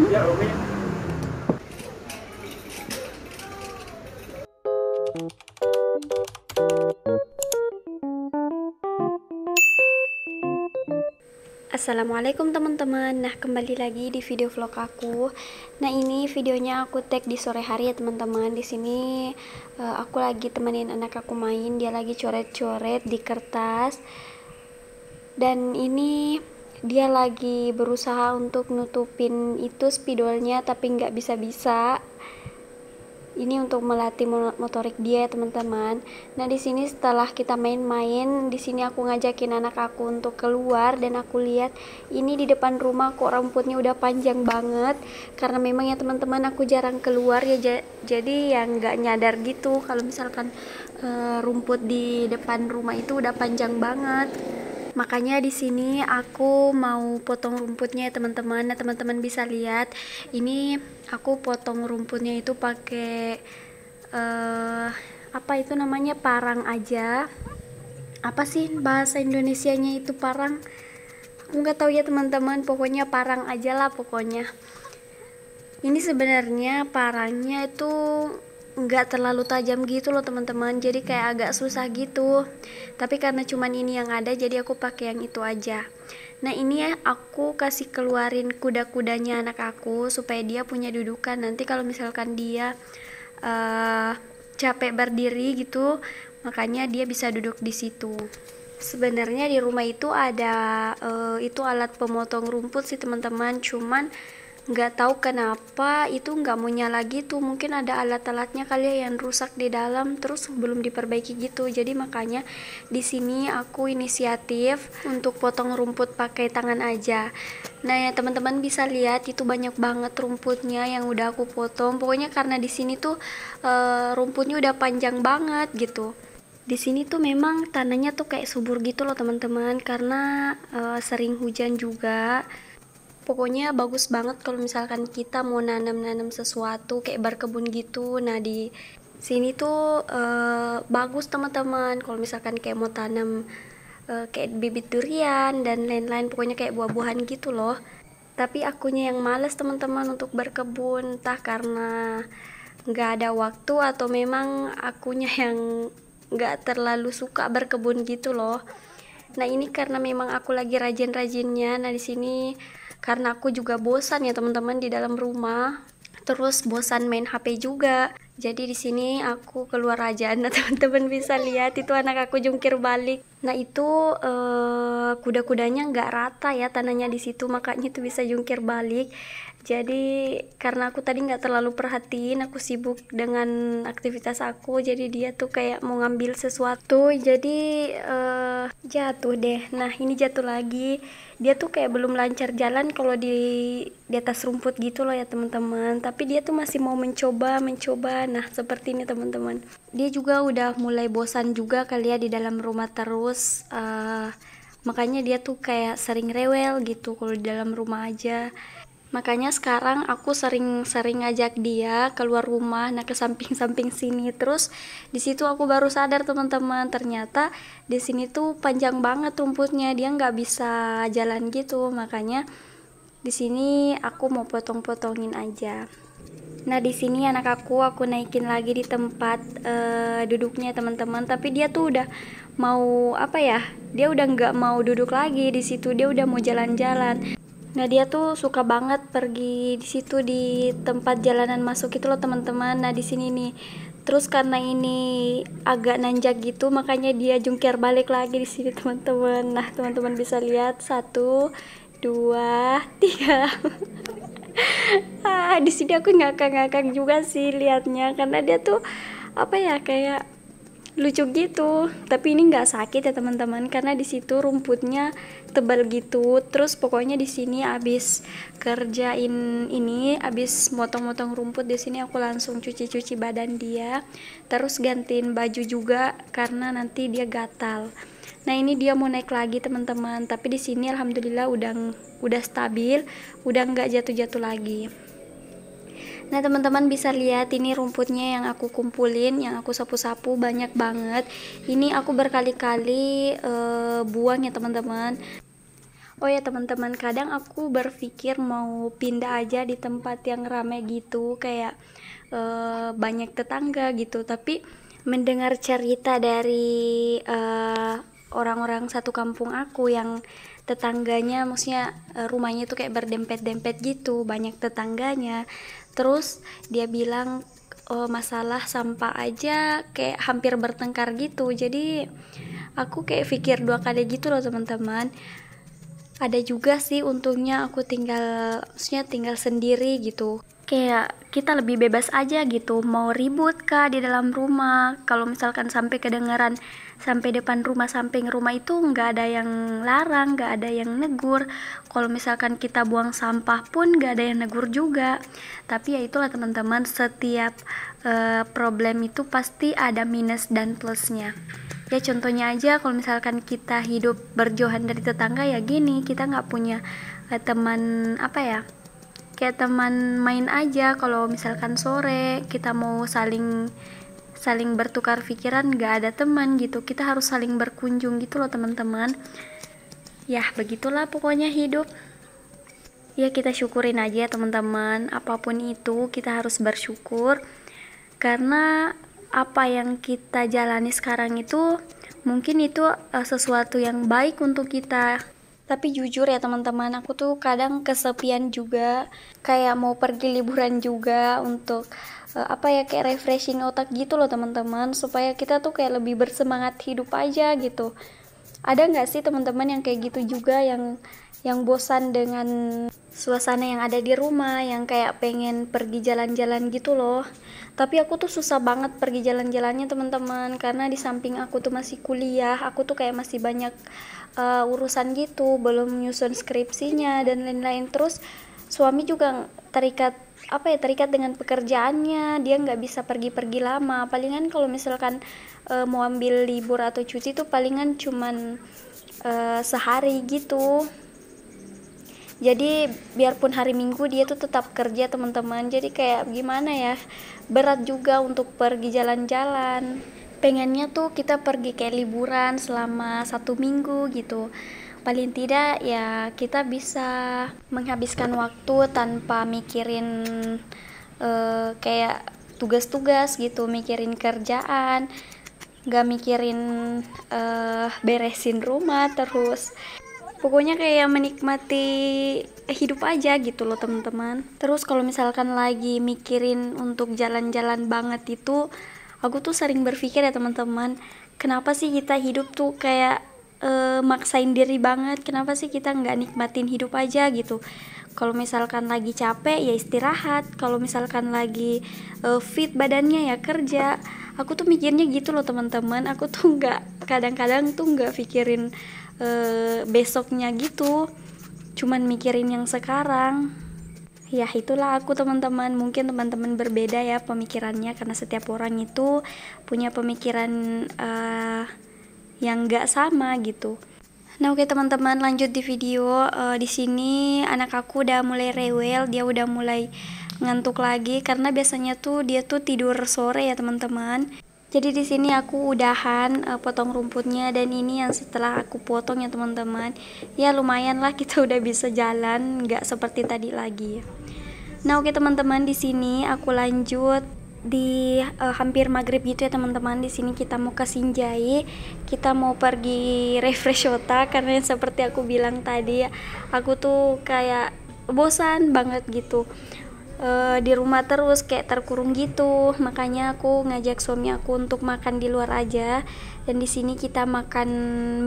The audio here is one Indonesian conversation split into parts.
Ya, oke. Assalamualaikum teman-teman. Nah, kembali lagi di video vlog aku. Nah, ini videonya aku tag di sore hari ya teman-teman. Di sini aku lagi temenin anak aku main, dia lagi coret-coret di kertas. Dan ini dia lagi berusaha untuk nutupin itu spidolnya tapi nggak bisa-bisa. Ini untuk melatih motorik dia ya teman-teman. Nah, di sini setelah kita main-main, di sini aku ngajakin anak aku untuk keluar dan aku lihat ini di depan rumah kok rumputnya udah panjang banget. Karena memang ya teman-teman aku jarang keluar ya, jadi yang nggak nyadar gitu kalau misalkan rumput di depan rumah itu udah panjang banget. Makanya di sini aku mau potong rumputnya ya teman-teman. Nah, teman-teman bisa lihat ini aku potong rumputnya itu pakai apa itu namanya, parang aja. Apa sih bahasa Indonesianya itu parang? Aku nggak tahu ya teman-teman, pokoknya parang aja lah pokoknya. Ini sebenarnya parangnya itu nggak terlalu tajam gitu loh teman-teman, jadi kayak agak susah gitu, tapi karena cuman ini yang ada jadi aku pakai yang itu aja. Nah, ini ya aku kasih keluarin kuda-kudanya anak aku supaya dia punya dudukan nanti kalau misalkan dia capek berdiri gitu, makanya dia bisa duduk di situ. Sebenarnya di rumah itu ada itu alat pemotong rumput sih teman-teman, cuman nggak tahu kenapa itu nggak mau nyala gitu. Mungkin ada alat-alatnya kali ya yang rusak di dalam terus belum diperbaiki gitu. Jadi makanya di sini aku inisiatif untuk potong rumput pakai tangan aja. Nah ya teman-teman bisa lihat itu banyak banget rumputnya yang udah aku potong. Pokoknya karena di sini tuh rumputnya udah panjang banget gitu. Di sini tuh memang tanahnya tuh kayak subur gitu loh teman-teman, karena sering hujan juga. Pokoknya bagus banget kalau misalkan kita mau nanam-nanam sesuatu kayak berkebun gitu. Nah, di sini tuh bagus teman-teman kalau misalkan kayak mau tanam kayak bibit durian dan lain-lain, pokoknya kayak buah-buahan gitu loh. Tapi akunya yang males teman-teman untuk berkebun, entah karena nggak ada waktu atau memang akunya yang nggak terlalu suka berkebun gitu loh. Nah, ini karena memang aku lagi rajin-rajinnya. Nah, di sini karena aku juga bosan ya teman-teman di dalam rumah. Terus bosan main HP juga. Jadi di sini aku keluar aja. Nah, teman-teman bisa lihat itu anak aku jungkir balik. Nah, itu kuda-kudanya nggak rata ya tanahnya di situ, makanya itu bisa jungkir balik. Jadi karena aku tadi nggak terlalu perhatiin, aku sibuk dengan aktivitas aku, jadi dia tuh kayak mau ngambil sesuatu, jadi jatuh deh. Nah, ini jatuh lagi. Dia tuh kayak belum lancar jalan kalau di atas rumput gitu loh ya teman-teman. Tapi dia tuh masih mau mencoba. Nah, seperti ini teman-teman. Dia juga udah mulai bosan juga kali ya di dalam rumah terus. Makanya dia tuh kayak sering rewel gitu kalau di dalam rumah aja. Makanya sekarang aku sering ngajak dia keluar rumah, nah ke samping-samping sini. Terus di situ aku baru sadar teman-teman, ternyata di sini tuh panjang banget rumputnya, dia nggak bisa jalan gitu. Makanya di sini aku mau potong-potongin aja. Nah, di sini anak aku naikin lagi di tempat duduknya teman-teman, tapi dia tuh udah mau apa ya? Dia udah nggak mau duduk lagi di situ, dia udah mau jalan-jalan. Nah, dia tuh suka banget pergi di situ di tempat jalanan masuk itu loh teman-teman. Nah, di sini nih. Terus karena ini agak nanjak gitu, makanya dia jungkir balik lagi di sini teman-teman. Nah, teman-teman bisa lihat 1, 2, 3. Di sini aku ngakak-ngakak juga sih liatnya karena dia tuh apa ya, kayak lucu gitu. Tapi ini nggak sakit ya teman-teman karena di situ rumputnya tebal gitu. Terus pokoknya di sini abis kerjain ini, abis motong-motong rumput di sini aku langsung cuci-cuci badan dia, terus gantiin baju juga karena nanti dia gatal. Nah, ini dia mau naik lagi teman-teman, tapi di sini alhamdulillah udah stabil, udah nggak jatuh-jatuh lagi. Nah, teman-teman bisa lihat ini rumputnya yang aku kumpulin, yang aku sapu-sapu banyak banget. Ini aku berkali-kali buang ya teman-teman. Oh ya teman-teman, kadang aku berpikir mau pindah aja di tempat yang ramai gitu, kayak banyak tetangga gitu. Tapi mendengar cerita dari orang-orang satu kampung aku yang tetangganya, maksudnya rumahnya itu kayak berdempet-dempet gitu, banyak tetangganya. Terus dia bilang masalah sampah aja kayak hampir bertengkar gitu. Jadi aku kayak pikir dua kali gitu loh teman-teman. Ada juga sih untungnya aku maksudnya tinggal sendiri gitu, kayak kita lebih bebas aja gitu, mau ribut kah di dalam rumah. Kalau misalkan sampai kedengaran sampai depan rumah, samping rumah itu nggak ada yang larang, nggak ada yang negur. Kalau misalkan kita buang sampah pun nggak ada yang negur juga. Tapi ya itulah teman-teman, setiap problem itu pasti ada minus dan plusnya. Ya contohnya aja kalau misalkan kita hidup berjauhan dari tetangga, ya gini, kita nggak punya teman apa ya, kayak teman main aja. Kalau misalkan sore kita mau saling bertukar pikiran, nggak ada teman gitu, kita harus saling berkunjung gitu loh teman-teman. Ya begitulah pokoknya hidup. Ya kita syukurin aja ya teman-teman, apapun itu kita harus bersyukur, karena apa yang kita jalani sekarang itu mungkin itu sesuatu yang baik untuk kita. Tapi jujur ya teman-teman, aku tuh kadang kesepian juga, kayak mau pergi liburan juga untuk apa ya, kayak refreshing otak gitu loh teman-teman, supaya kita tuh kayak lebih bersemangat hidup aja gitu. Ada nggak sih teman-teman yang kayak gitu juga, yang bosan dengan suasana yang ada di rumah, yang kayak pengen pergi jalan-jalan gitu loh. Tapi aku tuh susah banget pergi jalan-jalannya teman-teman, karena di samping aku tuh masih kuliah, aku tuh kayak masih banyak urusan gitu, belum nyusun skripsinya dan lain-lain. Terus suami juga terikat dengan pekerjaannya, dia nggak bisa pergi-pergi lama. Palingan kalau misalkan mau ambil libur atau cuti tuh palingan cuman sehari gitu. Jadi biarpun hari Minggu dia tuh tetap kerja teman-teman. Jadi kayak gimana ya, berat juga untuk pergi jalan-jalan. Pengennya tuh kita pergi kayak liburan selama 1 minggu gitu. Paling tidak ya kita bisa menghabiskan waktu tanpa mikirin kayak tugas-tugas gitu, mikirin kerjaan, gak mikirin beresin rumah terus. Pokoknya kayak menikmati hidup aja gitu loh teman-teman. Terus kalau misalkan lagi mikirin untuk jalan-jalan banget itu, aku tuh sering berpikir ya teman-teman, kenapa sih kita hidup tuh kayak maksain diri banget, kenapa sih kita nggak nikmatin hidup aja gitu. Kalau misalkan lagi capek ya istirahat, kalau misalkan lagi fit badannya ya kerja. Aku tuh mikirnya gitu loh teman-teman, aku tuh nggak, kadang-kadang tuh nggak pikirin besoknya gitu, cuman mikirin yang sekarang. Ya itulah aku teman-teman, mungkin teman-teman berbeda ya pemikirannya, karena setiap orang itu punya pemikiran yang gak sama gitu. Nah oke teman-teman, lanjut di video. Di sini anak aku udah mulai rewel, dia udah mulai ngantuk lagi, karena biasanya tuh dia tuh tidur sore ya teman-teman. Jadi di sini aku udahan potong rumputnya, dan ini yang setelah aku potong ya teman-teman. Ya lumayan lah, kita udah bisa jalan, nggak seperti tadi lagi. Nah oke teman-teman, di sini aku lanjut di hampir maghrib gitu ya teman-teman. Di sini kita mau ke Sinjai, kita mau pergi refresh otak, karena yang seperti aku bilang tadi, aku tuh kayak bosan banget gitu. Di rumah terus kayak terkurung gitu, makanya aku ngajak suami aku untuk makan di luar aja. Dan di sini kita makan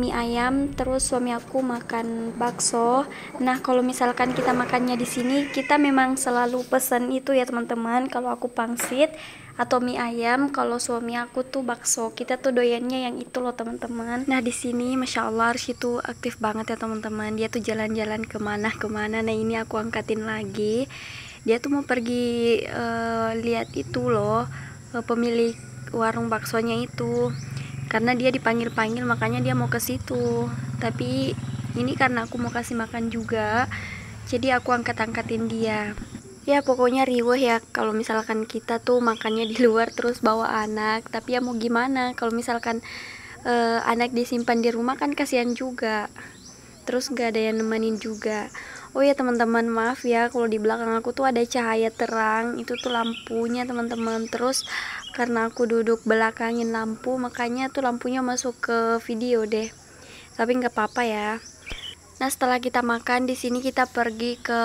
mie ayam, terus suami aku makan bakso. Nah kalau misalkan kita makannya di sini, kita memang selalu pesan itu ya teman-teman. Kalau aku pangsit atau mie ayam, kalau suami aku tuh bakso. Kita tuh doyannya yang itu loh teman-teman. Nah di sini masya Allah Arsy tuh aktif banget ya teman-teman, dia tuh jalan-jalan kemana-kemana. Nah ini aku angkatin lagi, dia tuh mau pergi lihat itu loh, pemilik warung baksonya itu, karena dia dipanggil-panggil, makanya dia mau ke situ. Tapi ini karena aku mau kasih makan juga, jadi aku angkat-angkatin dia. Ya pokoknya riweh ya kalau misalkan kita tuh makannya di luar terus bawa anak. Tapi ya mau gimana, kalau misalkan anak disimpan di rumah kan kasihan juga. terus gak ada yang nemenin juga. Oh ya teman-teman, maaf ya kalau di belakang aku tuh ada cahaya terang, itu tuh lampunya teman-teman. Terus karena aku duduk belakangin lampu, makanya tuh lampunya masuk ke video deh. Tapi nggak apa-apa ya. Nah setelah kita makan di sini kita pergi ke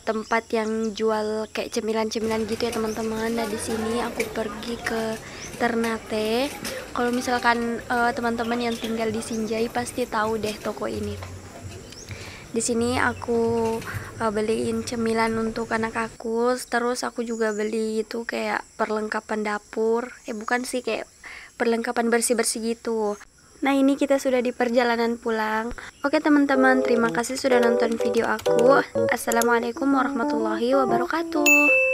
tempat yang jual kayak cemilan-cemilan gitu ya teman-teman. Nah di sini aku pergi ke Ternate. Kalau misalkan teman-teman yang tinggal di Sinjai pasti tahu deh toko ini. Di sini aku beliin cemilan untuk anak aku, terus aku juga beli itu kayak perlengkapan dapur. Bukan sih, kayak perlengkapan bersih-bersih gitu. Nah, ini kita sudah di perjalanan pulang. Oke, teman-teman, terima kasih sudah nonton video aku. Assalamualaikum warahmatullahi wabarakatuh.